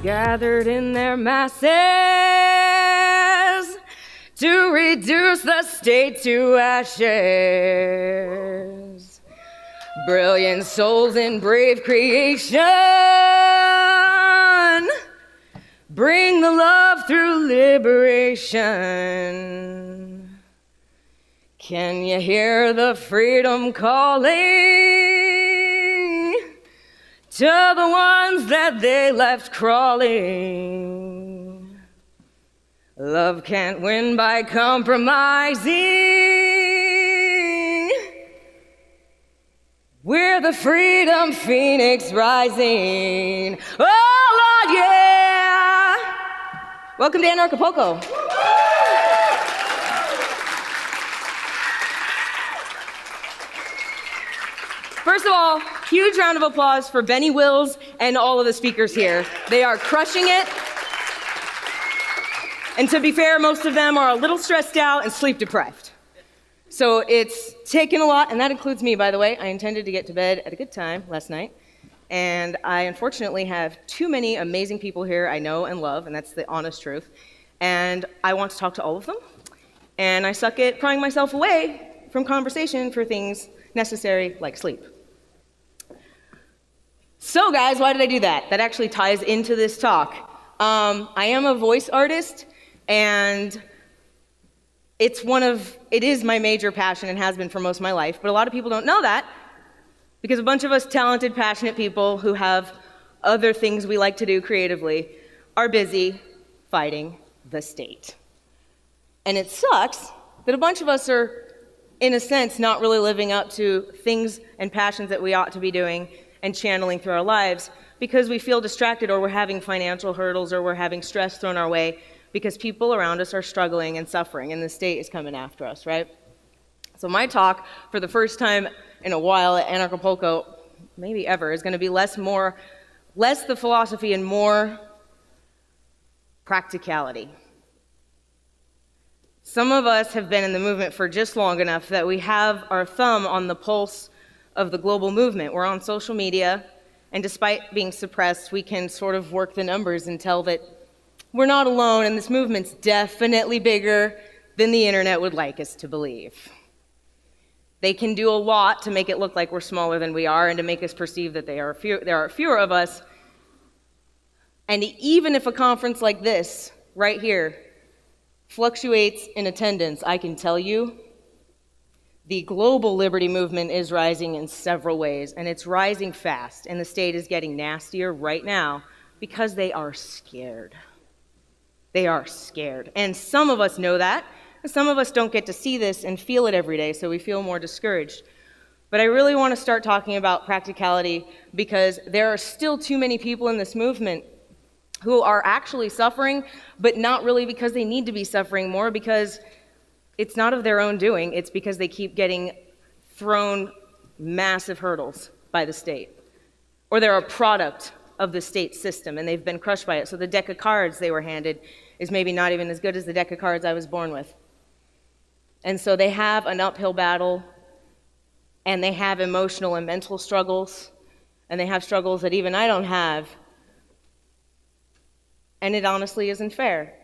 gathered in their masses to reduce the state to ashes. Brilliant souls in brave creation bring the love through liberation. Can you hear the freedom calling to the ones that they left crawling? Love can't win by compromising. We're the freedom phoenix rising. Oh, Lord, yeah! Welcome to Anarchapulco. First of all, huge round of applause for Benny Wills and all of the speakers here. They are crushing it. And to be fair, most of them are a little stressed out and sleep deprived. So it's taken a lot, and that includes me, by the way. I intended to get to bed at a good time last night, and I unfortunately have too many amazing people here I know and love, and that's the honest truth. And I want to talk to all of them, and I suck at prying myself away from conversation for things necessary like sleep. So guys, why did I do that? That actually ties into this talk. I am a voice artist, and it is my major passion and has been for most of my life, but a lot of people don't know that because a bunch of us talented, passionate people who have other things we like to do creatively are busy fighting the state. And it sucks that a bunch of us are, in a sense, not really living up to things and passions that we ought to be doing and channeling through our lives because we feel distracted, or we're having financial hurdles, or we're having stress thrown our way because people around us are struggling and suffering, and the state is coming after us, right? So my talk, for the first time in a while at Anarchapulco, maybe ever, is going to be less the philosophy and more practicality. Some of us have been in the movement for just long enough that we have our thumb on the pulse of the global movement. We're on social media, and despite being suppressed, we can sort of work the numbers and tell that we're not alone, and this movement's definitely bigger than the internet would like us to believe. They can do a lot to make it look like we're smaller than we are and to make us perceive that there are fewer of us. And even if a conference like this, right here, fluctuates in attendance, I can tell you the global liberty movement is rising in several ways, and it's rising fast, and the state is getting nastier right now because they are scared. They are scared. And some of us know that, and some of us don't get to see this and feel it every day, so we feel more discouraged. But I really want to start talking about practicality because there are still too many people in this movement who are actually suffering, but not really because they need to be suffering, more because it's not of their own doing. It's because they keep getting thrown massive hurdles by the state, or they're a product of the state system and they've been crushed by it. So the deck of cards they were handed is maybe not even as good as the deck of cards I was born with. And so they have an uphill battle, and they have emotional and mental struggles, and they have struggles that even I don't have. And it honestly isn't fair.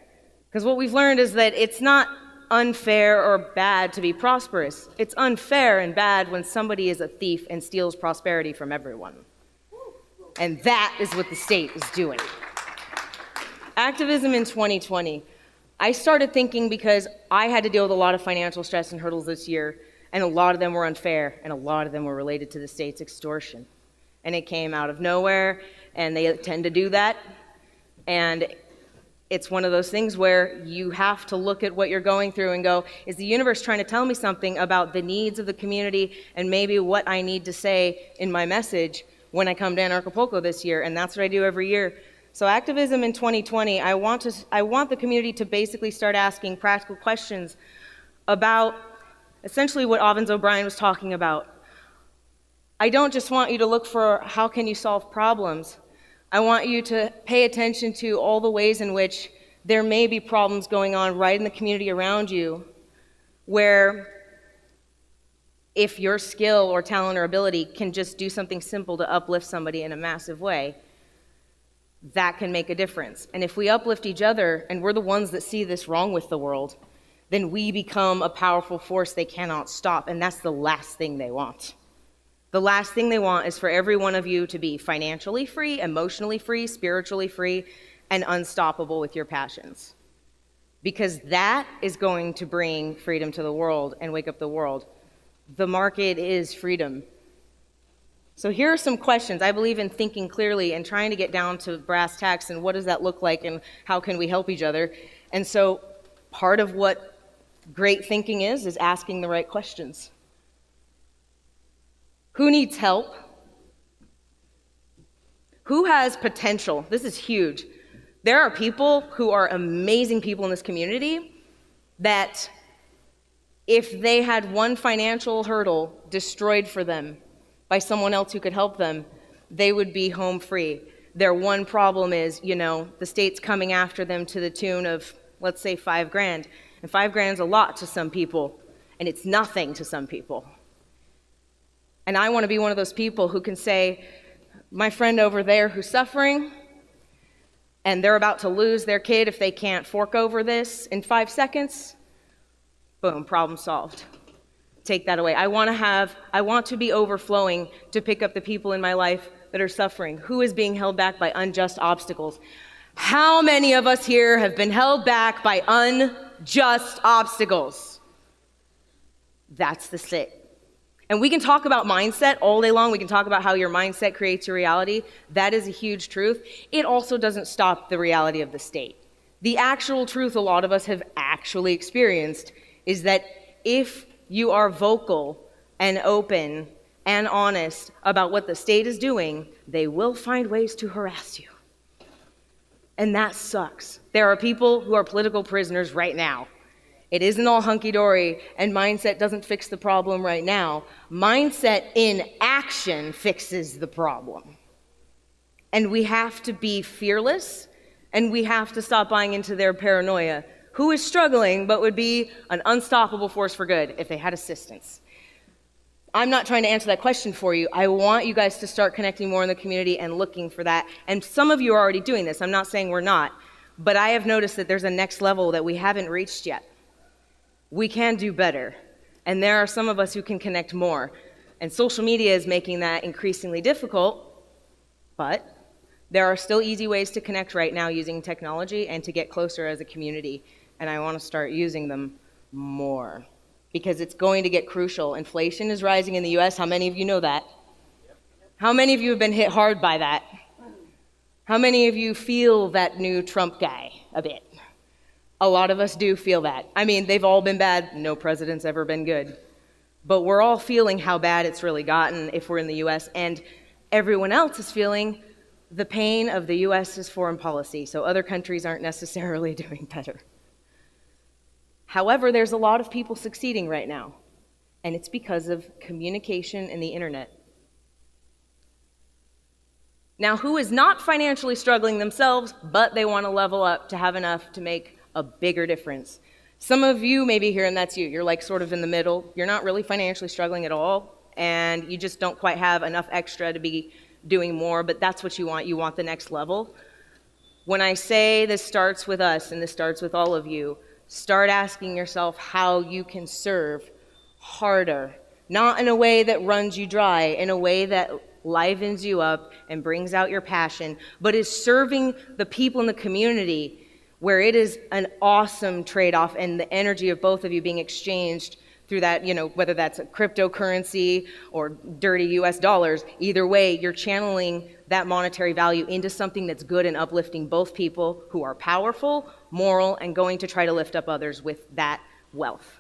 Because what we've learned is that it's not unfair or bad to be prosperous. It's unfair and bad when somebody is a thief and steals prosperity from everyone. And that is what the state is doing. Activism in 2020. I started thinking because I had to deal with a lot of financial stress and hurdles this year, and a lot of them were unfair, and a lot of them were related to the state's extortion. And it came out of nowhere, and they tend to do that. And it's one of those things where you have to look at what you're going through and go, is the universe trying to tell me something about the needs of the community and maybe what I need to say in my message when I come to Anarchapulco this year? And that's what I do every year. So activism in 2020, I want the community to basically start asking practical questions about essentially what Ovens O'Brien was talking about. I don't just want you to look for how can you solve problems. I want you to pay attention to all the ways in which there may be problems going on right in the community around you, where if your skill or talent or ability can just do something simple to uplift somebody in a massive way, that can make a difference. And if we uplift each other, and we're the ones that see this wrong with the world, then we become a powerful force they cannot stop, and that's the last thing they want. The last thing they want is for every one of you to be financially free, emotionally free, spiritually free, and unstoppable with your passions. Because that is going to bring freedom to the world and wake up the world. The market is freedom. So here are some questions. I believe in thinking clearly and trying to get down to brass tacks and what does that look like and how can we help each other. And so part of what great thinking is asking the right questions. Who needs help? Who has potential? This is huge. There are people who are amazing people in this community that if they had one financial hurdle destroyed for them by someone else who could help them, they would be home free. Their one problem is, the state's coming after them to the tune of, let's say, $5,000. And $5,000 is a lot to some people, and it's nothing to some people. And I want to be one of those people who can say, my friend over there who's suffering, and they're about to lose their kid if they can't fork over this in 5 seconds, boom, problem solved. Take that away. I want to be overflowing to pick up the people in my life that are suffering. Who is being held back by unjust obstacles? How many of us here have been held back by unjust obstacles? That's the state. And we can talk about mindset all day long. We can talk about how your mindset creates your reality. That is a huge truth. It also doesn't stop the reality of the state. The actual truth a lot of us have actually experienced is that if you are vocal and open and honest about what the state is doing, they will find ways to harass you. And that sucks. There are people who are political prisoners right now. It isn't all hunky-dory, and mindset doesn't fix the problem right now. Mindset in action fixes the problem. And we have to be fearless, and we have to stop buying into their paranoia. Who is struggling but would be an unstoppable force for good if they had assistance? I'm not trying to answer that question for you. I want you guys to start connecting more in the community and looking for that. And some of you are already doing this. I'm not saying we're not. But I have noticed that there's a next level that we haven't reached yet. We can do better. And there are some of us who can connect more. And social media is making that increasingly difficult. But there are still easy ways to connect right now using technology and to get closer as a community. And I want to start using them more. Because it's going to get crucial. Inflation is rising in the US. How many of you know that? How many of you have been hit hard by that? How many of you feel that new Trump guy a bit? A lot of us do feel that. I mean, they've all been bad. No president's ever been good. But we're all feeling how bad it's really gotten if we're in the US. And everyone else is feeling the pain of the US's foreign policy. So other countries aren't necessarily doing better. However, there's a lot of people succeeding right now, and it's because of communication and the internet. Now, who is not financially struggling themselves, but they want to level up to have enough to make a bigger difference? Some of you may be here, and that's you. You're like sort of in the middle. You're not really financially struggling at all, and you just don't quite have enough extra to be doing more, but that's what you want. You want the next level. When I say this starts with us, and this starts with all of you, start asking yourself how you can serve harder, not in a way that runs you dry, in a way that livens you up and brings out your passion, but is serving the people in the community where it is an awesome trade-off and the energy of both of you being exchanged through that, whether that's a cryptocurrency or dirty US dollars, either way, you're channeling that monetary value into something that's good and uplifting both people who are powerful, moral, and going to try to lift up others with that wealth.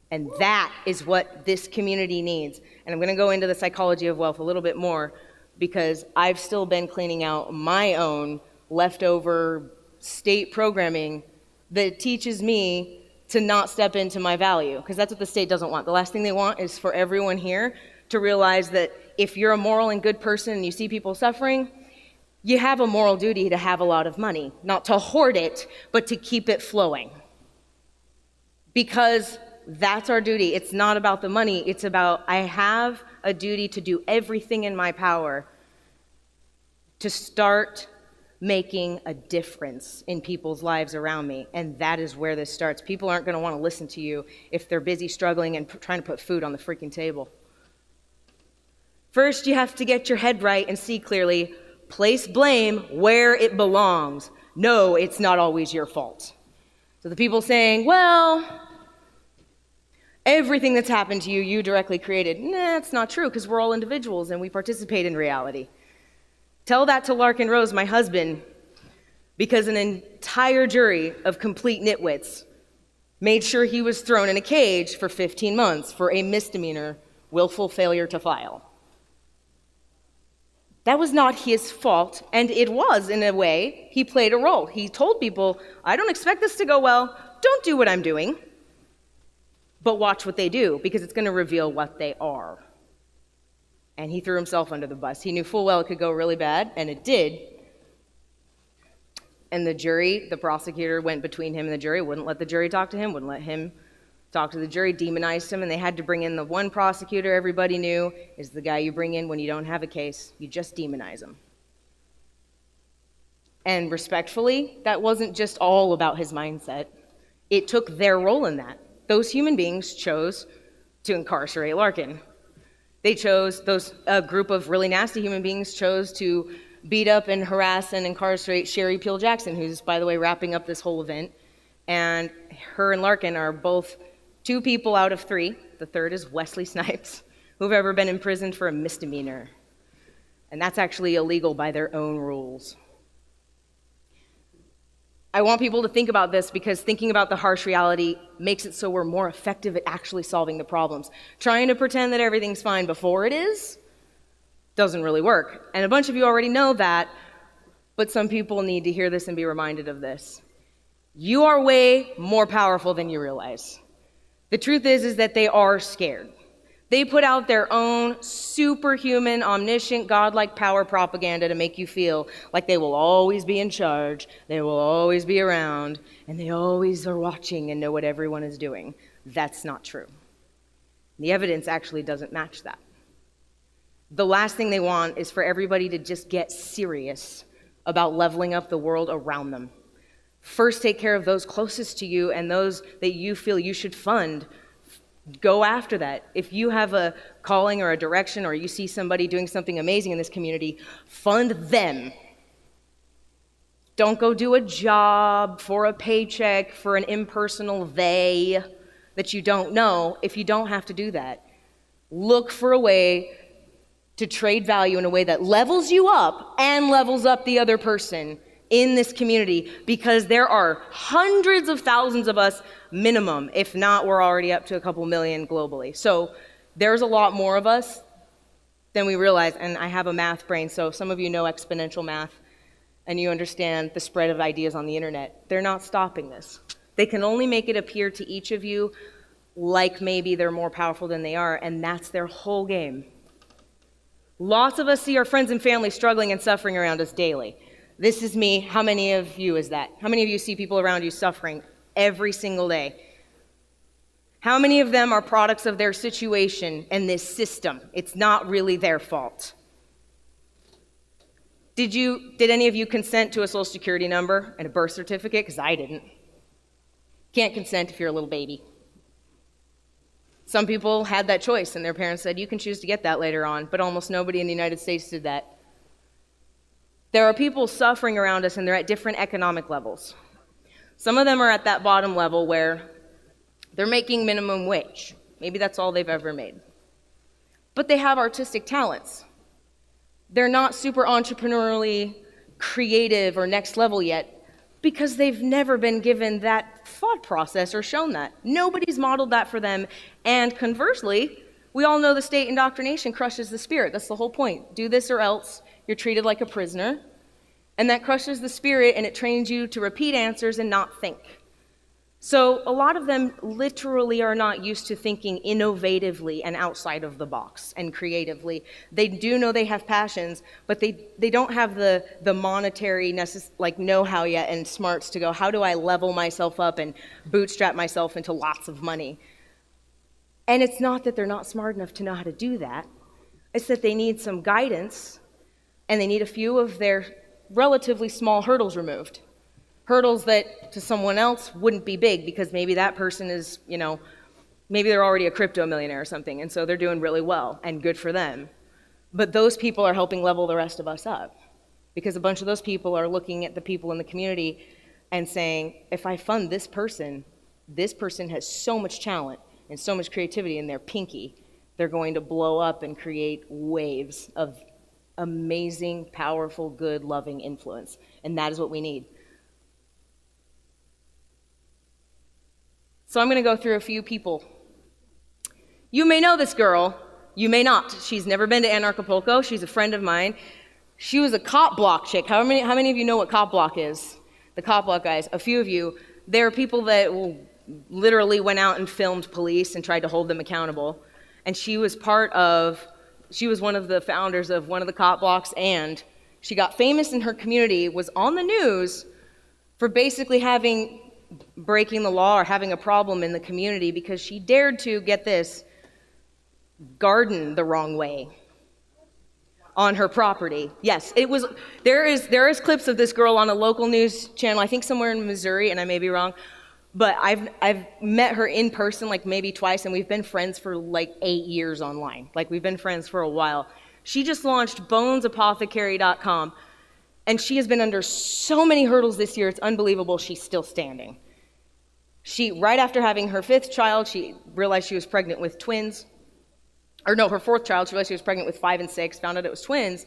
And that is what this community needs. And I'm going to go into the psychology of wealth a little bit more because I've still been cleaning out my own leftover state programming that teaches me to not step into my value, because that's what the state doesn't want. The last thing they want is for everyone here to realize that if you're a moral and good person and you see people suffering, you have a moral duty to have a lot of money, not to hoard it, but to keep it flowing. Because that's our duty. It's not about the money. It's about I have a duty to do everything in my power to start making a difference in people's lives around me. And that is where this starts. People aren't going to want to listen to you if they're busy struggling and trying to put food on the freaking table. First, you have to get your head right and see clearly. Place blame where it belongs. No, it's not always your fault. So the people saying, well, everything that's happened to you, you directly created. Nah, it's not true, because we're all individuals and we participate in reality. Tell that to Larkin Rose, my husband, because an entire jury of complete nitwits made sure he was thrown in a cage for 15 months for a misdemeanor, willful failure to file. That was not his fault, and it was, in a way, he played a role. He told people, I don't expect this to go well, don't do what I'm doing, but watch what they do, because it's going to reveal what they are. And he threw himself under the bus. He knew full well it could go really bad, and it did. And the jury, the prosecutor went between him and the jury, wouldn't let the jury talk to him, wouldn't let him talk to the jury, demonized him, and they had to bring in the one prosecutor everybody knew is the guy you bring in when you don't have a case. You just demonize him. And respectfully, that wasn't just all about his mindset. It took their role in that. Those human beings chose to incarcerate Larkin. They chose, a group of really nasty human beings chose to beat up and harass and incarcerate Sherry Peel Jackson, who's, by the way, wrapping up this whole event. And her and Larkin are both 2 people out of 3, the third is Wesley Snipes, who've ever been imprisoned for a misdemeanor. And that's actually illegal by their own rules. I want people to think about this because thinking about the harsh reality makes it so we're more effective at actually solving the problems. Trying to pretend that everything's fine before it is doesn't really work. And a bunch of you already know that, but some people need to hear this and be reminded of this. You are way more powerful than you realize. The truth is that they are scared. They put out their own superhuman, omniscient, godlike power propaganda to make you feel like they will always be in charge, they will always be around, and they always are watching and know what everyone is doing. That's not true. The evidence actually doesn't match that. The last thing they want is for everybody to just get serious about leveling up the world around them. First, take care of those closest to you and those that you feel you should fund. Go after that. If you have a calling or a direction or you see somebody doing something amazing in this community, fund them. Don't go do a job for a paycheck for an impersonal they that you don't know if you don't have to do that. Look for a way to trade value in a way that levels you up and levels up the other person in this community, because there are hundreds of thousands of us minimum. If not, we're already up to a couple million globally. So there's a lot more of us than we realize. And I have a math brain, so some of you know exponential math and you understand the spread of ideas on the internet. They're not stopping this. They can only make it appear to each of you like maybe they're more powerful than they are, and that's their whole game. Lots of us see our friends and family struggling and suffering around us daily. This is me. How many of you is that? How many of you see people around you suffering every single day? How many of them are products of their situation and this system? It's not really their fault. Did any of you consent to a social security number and a birth certificate? Because I didn't. Can't consent if you're a little baby. Some people had that choice and their parents said, you can choose to get that later on, but almost nobody in the United States did that. There are people suffering around us, and they're at different economic levels. Some of them are at that bottom level where they're making minimum wage. Maybe that's all they've ever made. But they have artistic talents. They're not super entrepreneurially creative or next level yet because they've never been given that thought process or shown that. Nobody's modeled that for them. And conversely, we all know the state indoctrination crushes the spirit. That's the whole point. Do this or else. You're treated like a prisoner, and that crushes the spirit, and it trains you to repeat answers and not think. So a lot of them literally are not used to thinking innovatively and outside of the box and creatively. They do know they have passions, but they don't have the monetary know-how yet and smarts to go, how do I level myself up and bootstrap myself into lots of money? And it's not that they're not smart enough to know how to do that. It's that they need some guidance, and they need a few of their relatively small hurdles removed. Hurdles that to someone else wouldn't be big because maybe that person is, maybe they're already a crypto millionaire or something, and so they're doing really well, and good for them. But those people are helping level the rest of us up because a bunch of those people are looking at the people in the community and saying, if I fund this person has so much talent and so much creativity in their pinky, they're going to blow up and create waves of amazing, powerful, good, loving influence. And that is what we need. So I'm going to go through a few people. You may know this girl. You may not. She's never been to Anarchapulco. She's a friend of mine. She was a cop block chick. How many of you know what cop block is? The cop block guys. A few of you. There are people that literally went out and filmed police and tried to hold them accountable. And she was one of the founders of one of the cop blocks, and she got famous in her community, was on the news for basically breaking the law or having a problem in the community because she dared to, get this, garden the wrong way on her property. Yes, there is clips of this girl on a local news channel, I think somewhere in Missouri, and I may be wrong, but I've met her in person like maybe twice, and we've been friends for like 8 years online. Like, we've been friends for a while. She just launched bonesapothecary.com, and she has been under so many hurdles this year, it's unbelievable she's still standing. Right after having her 5th child, she realized she was pregnant with twins. Or no, her 4th child, she realized she was pregnant with 5 and 6, found out it was twins.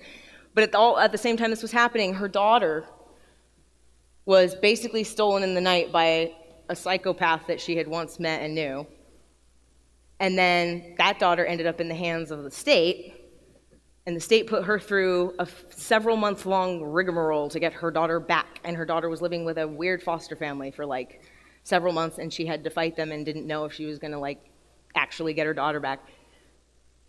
But at the same time this was happening, her daughter was basically stolen in the night by a psychopath that she had once met and knew. And then that daughter ended up in the hands of the state, and the state put her through a several-month-long rigmarole to get her daughter back. And her daughter was living with a weird foster family for like several months, and she had to fight them and didn't know if she was going to actually get her daughter back.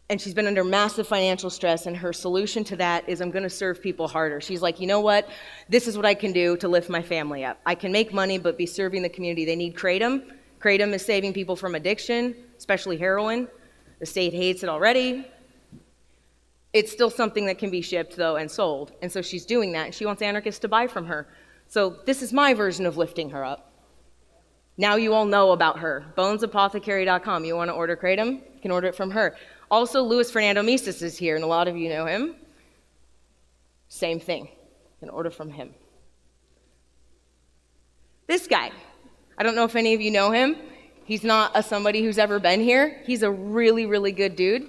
And she's been under massive financial stress, and her solution to that is, I'm going to serve people harder. She's like, you know what? This is what I can do to lift my family up. I can make money, but be serving the community. They need Kratom. Kratom is saving people from addiction, especially heroin. The state hates it already. It's still something that can be shipped, though, and sold. And so she's doing that, and she wants anarchists to buy from her. So this is my version of lifting her up. Now you all know about her. Bonesapothecary.com. You want to order Kratom? You can order it from her. Also, Luis Fernando Mises is here, and a lot of you know him. Same thing. You can order from him. This guy, I don't know if any of you know him. He's not somebody who's ever been here. He's a really, really good dude.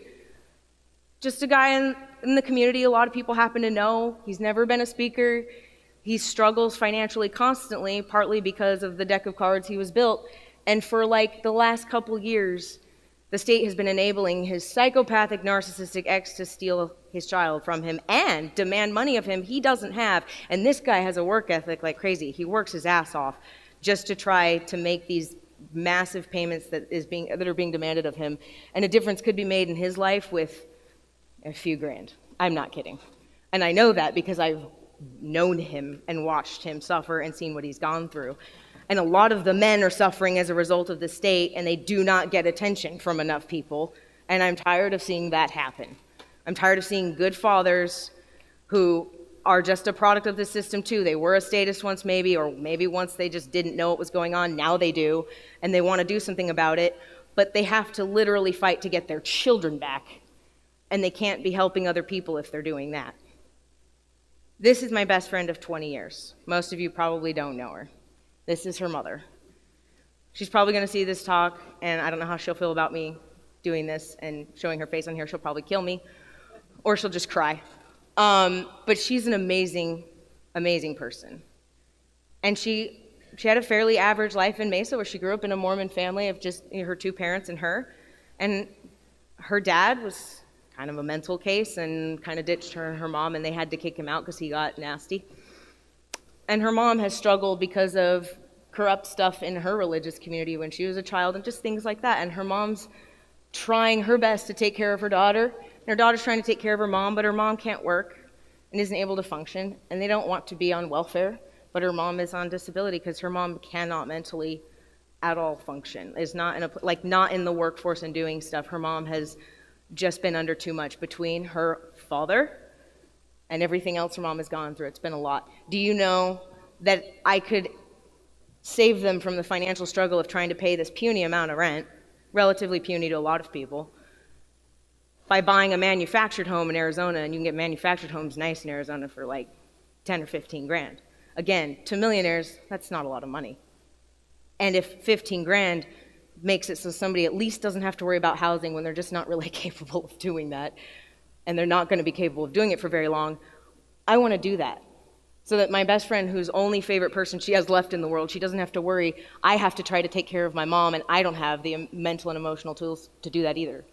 Just a guy in the community a lot of people happen to know. He's never been a speaker. He struggles financially constantly, partly because of the deck of cards he was built. And for the last couple years, the state has been enabling his psychopathic, narcissistic ex to steal his child from him and demand money of him he doesn't have. And this guy has a work ethic like crazy. He works his ass off just to try to make these massive payments that are being demanded of him. And a difference could be made in his life with a few grand. I'm not kidding. And I know that because I've known him and watched him suffer and seen what he's gone through. And a lot of the men are suffering as a result of the state, and they do not get attention from enough people. And I'm tired of seeing that happen. I'm tired of seeing good fathers who are just a product of the system too. They were a statist once maybe, or maybe once they just didn't know what was going on. Now they do, and they want to do something about it. But they have to literally fight to get their children back. And they can't be helping other people if they're doing that. This is my best friend of 20 years. Most of you probably don't know her. This is her mother. She's probably going to see this talk, and I don't know how she'll feel about me doing this and showing her face on here. She'll probably kill me, or she'll just cry. But she's an amazing, amazing person. And she had a fairly average life in Mesa, where she grew up in a Mormon family of just her 2 parents and her. And her dad was kind of a mental case and kind of ditched her and her mom, and they had to kick him out because he got nasty. And her mom has struggled because of corrupt stuff in her religious community when she was a child and just things like that. And her mom's trying her best to take care of her daughter. And her daughter's trying to take care of her mom, but her mom can't work and isn't able to function. And they don't want to be on welfare, but her mom is on disability because her mom cannot mentally at all function. Is not not in the workforce and doing stuff. Her mom has just been under too much between her father and everything else her mom has gone through. It's been a lot. Do you know that I could save them from the financial struggle of trying to pay this puny amount of rent, relatively puny to a lot of people, by buying a manufactured home in Arizona, and you can get manufactured homes nice in Arizona for like 10 or 15 grand. Again, to millionaires, that's not a lot of money. And if 15 grand makes it so somebody at least doesn't have to worry about housing when they're just not really capable of doing that, and they're not going to be capable of doing it for very long, I want to do that. So that my best friend, whose only favorite person she has left in the world, she doesn't have to worry, I have to try to take care of my mom, and I don't have the mental and emotional tools to do that either.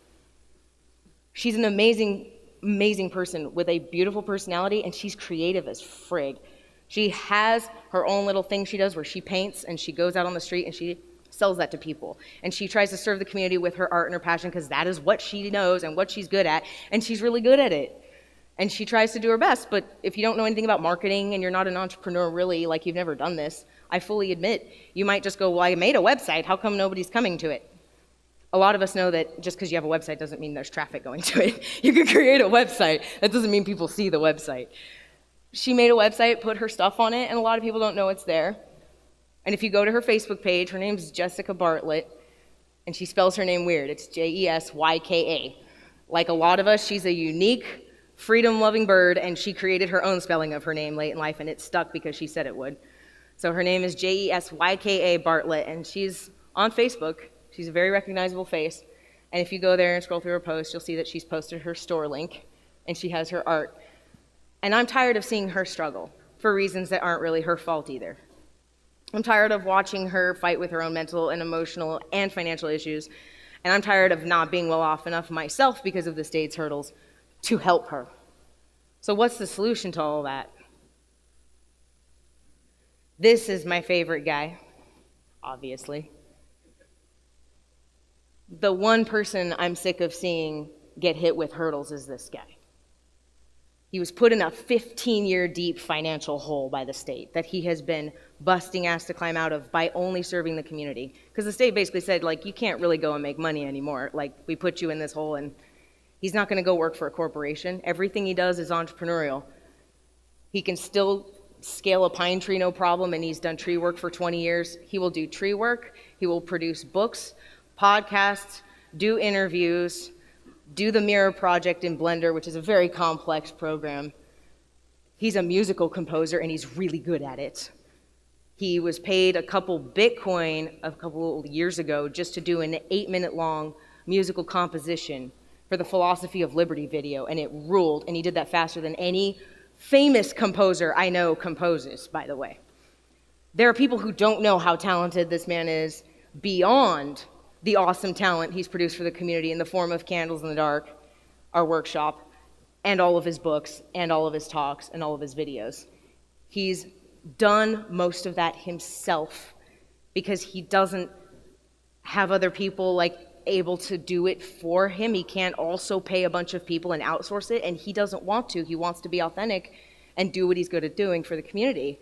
She's an amazing, amazing person with a beautiful personality, and she's creative as frig. She has her own little thing she does where she paints, and she goes out on the street and she sells that to people. And she tries to serve the community with her art and her passion because that is what she knows and what she's good at, and she's really good at it. And she tries to do her best, but if you don't know anything about marketing and you're not an entrepreneur really, like you've never done this, I fully admit, you might just go, well, I made a website, how come nobody's coming to it? A lot of us know that just because you have a website doesn't mean there's traffic going to it. You can create a website, that doesn't mean people see the website. She made a website, put her stuff on it, and a lot of people don't know it's there. And if you go to her Facebook page, her name's Jessica Bartlett, and she spells her name weird. It's Jesyka. Like a lot of us, she's a unique, freedom-loving bird, and she created her own spelling of her name late in life, and it stuck because she said it would. So her name is Jesyka Bartlett, and she's on Facebook. She's a very recognizable face. And if you go there and scroll through her posts, you'll see that she's posted her store link, and she has her art. And I'm tired of seeing her struggle for reasons that aren't really her fault either. I'm tired of watching her fight with her own mental and emotional and financial issues, and I'm tired of not being well off enough myself because of the state's hurdles to help her. So what's the solution to all that? This is my favorite guy, obviously. The one person I'm sick of seeing get hit with hurdles is this guy. He was put in a 15-year deep financial hole by the state that he has been busting ass to climb out of by only serving the community. Because the state basically said, like, you can't really go and make money anymore. Like, we put you in this hole, and he's not going to go work for a corporation. Everything he does is entrepreneurial. He can still scale a pine tree, no problem, and he's done tree work for 20 years. He will do tree work. He will produce books, podcasts, do interviews, do the Mirror Project in Blender, which is a very complex program. He's a musical composer, and he's really good at it. He was paid a couple Bitcoin a couple years ago just to do an 8-minute long musical composition for the Philosophy of Liberty video, and it ruled, and he did that faster than any famous composer I know composes, by the way. There are people who don't know how talented this man is beyond the awesome talent he's produced for the community in the form of Candles in the Dark, our workshop, and all of his books, and all of his talks, and all of his videos. He's done most of that himself because he doesn't have other people like able to do it for him. He can't also pay a bunch of people and outsource it, and he doesn't want to. He wants to be authentic and do what he's good at doing for the community.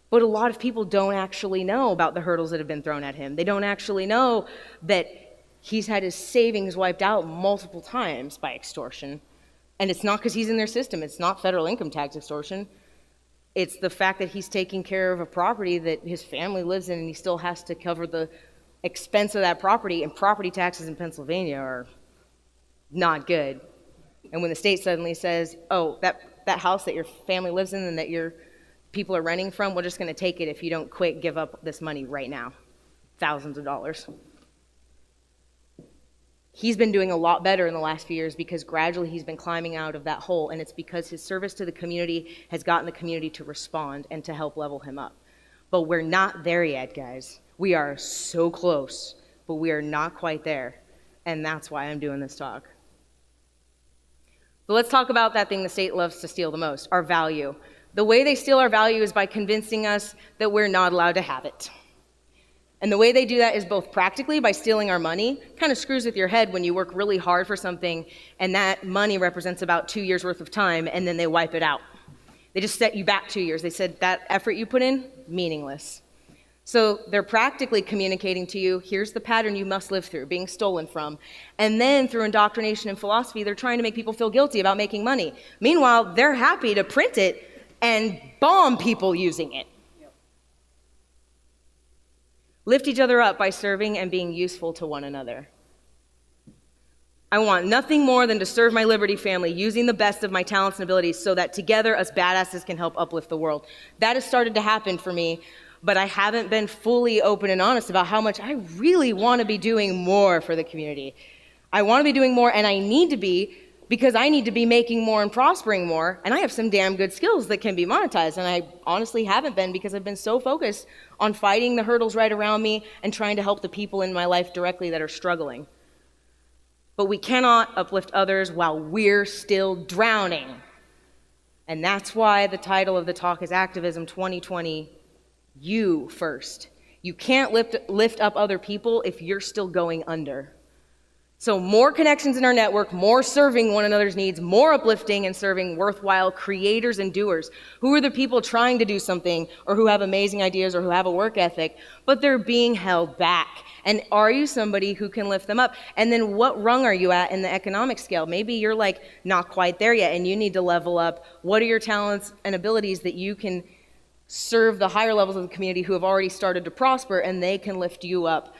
But a lot of people don't actually know about the hurdles that have been thrown at him. They don't actually know that he's had his savings wiped out multiple times by extortion. And it's not because he's in their system. It's not federal income tax extortion. It's the fact that he's taking care of a property that his family lives in, and he still has to cover the expense of that property, and property taxes in Pennsylvania are not good. And when the state suddenly says, oh, that house that your family lives in and that your people are renting from, we're just going to take it if you don't quit, give up this money right now. Thousands of dollars. He's been doing a lot better in the last few years because gradually he's been climbing out of that hole, and it's because his service to the community has gotten the community to respond and to help level him up. But we're not there yet, guys. We are so close, but we are not quite there, and that's why I'm doing this talk. So let's talk about that thing the state loves to steal the most, our value. The way they steal our value is by convincing us that we're not allowed to have it. And the way they do that is both practically by stealing our money. Kind of screws with your head when you work really hard for something and that money represents about 2 years worth of time, and then they wipe it out. They just set you back 2 years. They said that effort you put in, meaningless. So they're practically communicating to you, here's the pattern you must live through, being stolen from. And then through indoctrination and philosophy, they're trying to make people feel guilty about making money. Meanwhile, they're happy to print it and bomb people using it. Lift each other up by serving and being useful to one another. I want nothing more than to serve my Liberty family using the best of my talents and abilities so that together us badasses can help uplift the world. That has started to happen for me, but I haven't been fully open and honest about how much I really want to be doing more for the community. I want to be doing more, and I need to be, because I need to be making more and prospering more, and I have some damn good skills that can be monetized, and I honestly haven't been because I've been so focused on fighting the hurdles right around me and trying to help the people in my life directly that are struggling. But we cannot uplift others while we're still drowning. And that's why the title of the talk is Activism 2020, You First. You can't lift up other people if you're still going under. So more connections in our network, more serving one another's needs, more uplifting and serving worthwhile creators and doers. Who are the people trying to do something or who have amazing ideas or who have a work ethic, but they're being held back? And are you somebody who can lift them up? And then what rung are you at in the economic scale? Maybe you're like not quite there yet and you need to level up. What are your talents and abilities that you can serve the higher levels of the community who have already started to prosper, and they can lift you up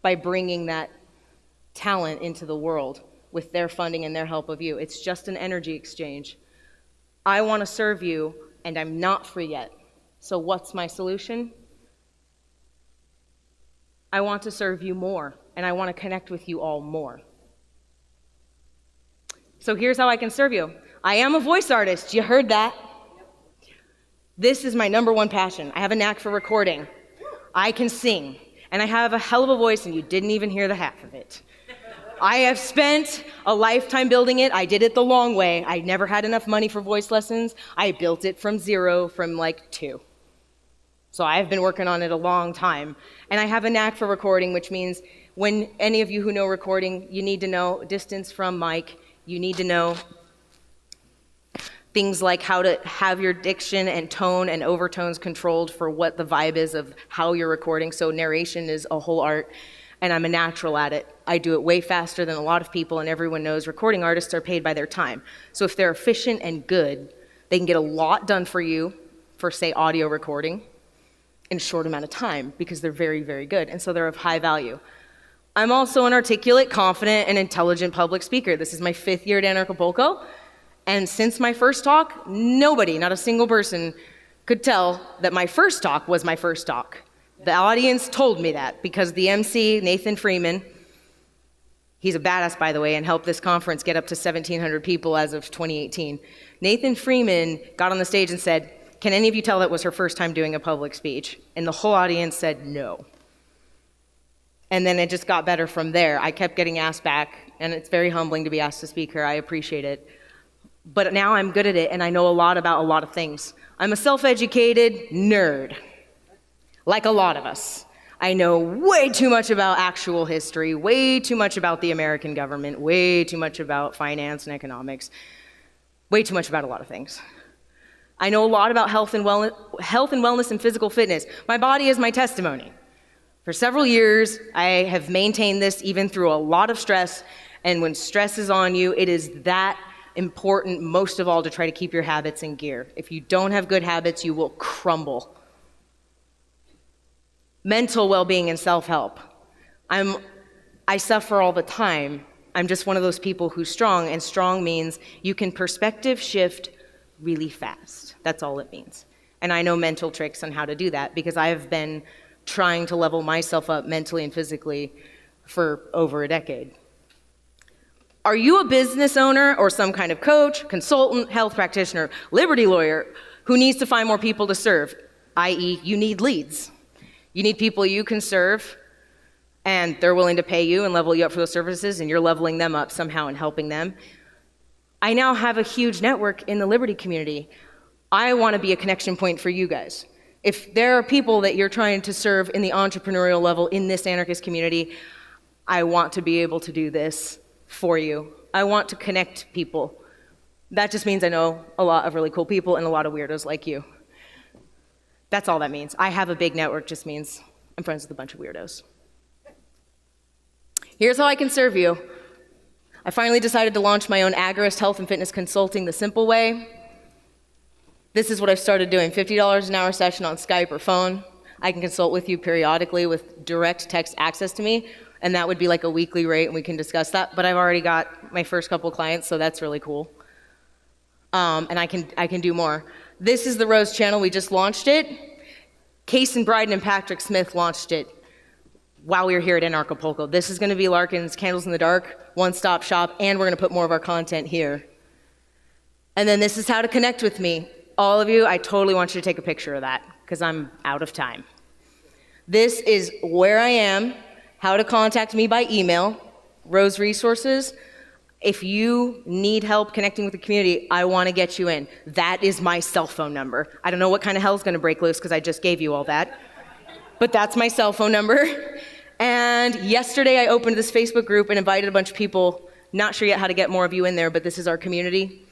by bringing that talent into the world with their funding and their help of you. It's just an energy exchange. I want to serve you, and I'm not free yet. So what's my solution? I want to serve you more, and I want to connect with you all more. So here's how I can serve you. I am a voice artist. You heard that. This is my #1 passion. I have a knack for recording. I can sing, and I have a hell of a voice, and you didn't even hear the half of it. I have spent a lifetime building it. I did it the long way. I never had enough money for voice lessons. I built it from zero, from like 2. So I've been working on it a long time. And I have a knack for recording, which means when any of you who know recording, you need to know distance from mic. You need to know things like how to have your diction and tone and overtones controlled for what the vibe is of how you're recording. So narration is a whole art, and I'm a natural at it. I do it way faster than a lot of people, and everyone knows recording artists are paid by their time. So if they're efficient and good, they can get a lot done for you for, say, audio recording in a short amount of time because they're very, very good, and so they're of high value. I'm also an articulate, confident, and intelligent public speaker. This is my 5th year at Anarchapulco, and since my first talk, nobody, not a single person, could tell that my first talk was my first talk. The audience told me that because the MC, Nathan Freeman, he's a badass, by the way, and helped this conference get up to 1,700 people as of 2018. Nathan Freeman got on the stage and said, "Can any of you tell that was her first time doing a public speech?" And the whole audience said no. And then it just got better from there. I kept getting asked back, and it's very humbling to be asked to speak here. I appreciate it. But now I'm good at it, and I know a lot about a lot of things. I'm a self-educated nerd, like a lot of us. I know way too much about actual history, way too much about the American government, way too much about finance and economics, way too much about a lot of things. I know a lot about health and wellness and physical fitness. My body is my testimony. For several years, I have maintained this even through a lot of stress, and when stress is on you, it is that important, most of all, to try to keep your habits in gear. If you don't have good habits, you will crumble. Mental well-being and self-help. I suffer all the time. I'm just one of those people who's strong, and strong means you can perspective shift really fast. That's all it means. And I know mental tricks on how to do that because I have been trying to level myself up mentally and physically for over a decade. Are you a business owner or some kind of coach, consultant, health practitioner, liberty lawyer who needs to find more people to serve, i.e. you need leads? You need people you can serve, and they're willing to pay you and level you up for those services, and you're leveling them up somehow and helping them. I now have a huge network in the Liberty community. I want to be a connection point for you guys. If there are people that you're trying to serve in the entrepreneurial level in this anarchist community, I want to be able to do this for you. I want to connect people. That just means I know a lot of really cool people and a lot of weirdos like you. That's all that means. I have a big network just means I'm friends with a bunch of weirdos. Here's how I can serve you. I finally decided to launch my own agorist health and fitness consulting the simple way. This is what I've started doing, $50 an hour session on Skype or phone. I can consult with you periodically with direct text access to me, and that would be like a weekly rate, and we can discuss that. But I've already got my first couple clients, so that's really cool. And I can do more. This is the Rose channel. We just launched it. Case and Bryden and Patrick Smith launched it while we were here at Anarchapulco. This is going to be Larkin's Candles in the Dark, one-stop shop, and we're going to put more of our content here. And then this is how to connect with me. All of you, I totally want you to take a picture of that because I'm out of time. This is where I am, how to contact me by email, Rose Resources. If you need help connecting with the community, I want to get you in. That is my cell phone number. I don't know what kind of hell is going to break loose because I just gave you all that. But that's my cell phone number. And yesterday I opened this Facebook group and invited a bunch of people. Not sure yet how to get more of you in there, but this is our community.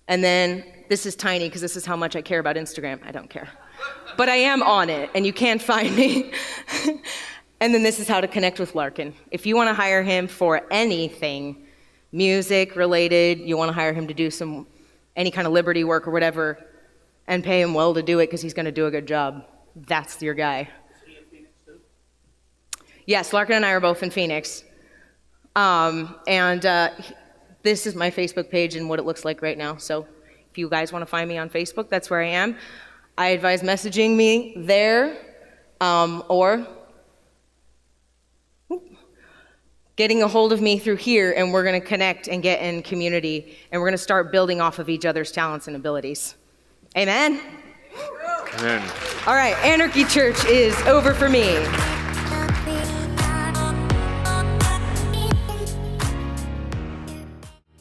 And then this is tiny because this is how much I care about Instagram. I don't care. But I am on it, and you can find me. And then this is how to connect with Larkin. If you want to hire him for anything, music related, you want to hire him to do any kind of liberty work or whatever, and pay him well to do it because he's going to do a good job, that's your guy. Is he in Phoenix too? Yes, Larkin and I are both in Phoenix. This is my Facebook page and what it looks like right now. So if you guys want to find me on Facebook, that's where I am. I advise messaging me there or getting a hold of me through here, and we're going to connect and get in community, and we're going to start building off of each other's talents and abilities. Amen? Amen. All right, Anarchy Church is over for me.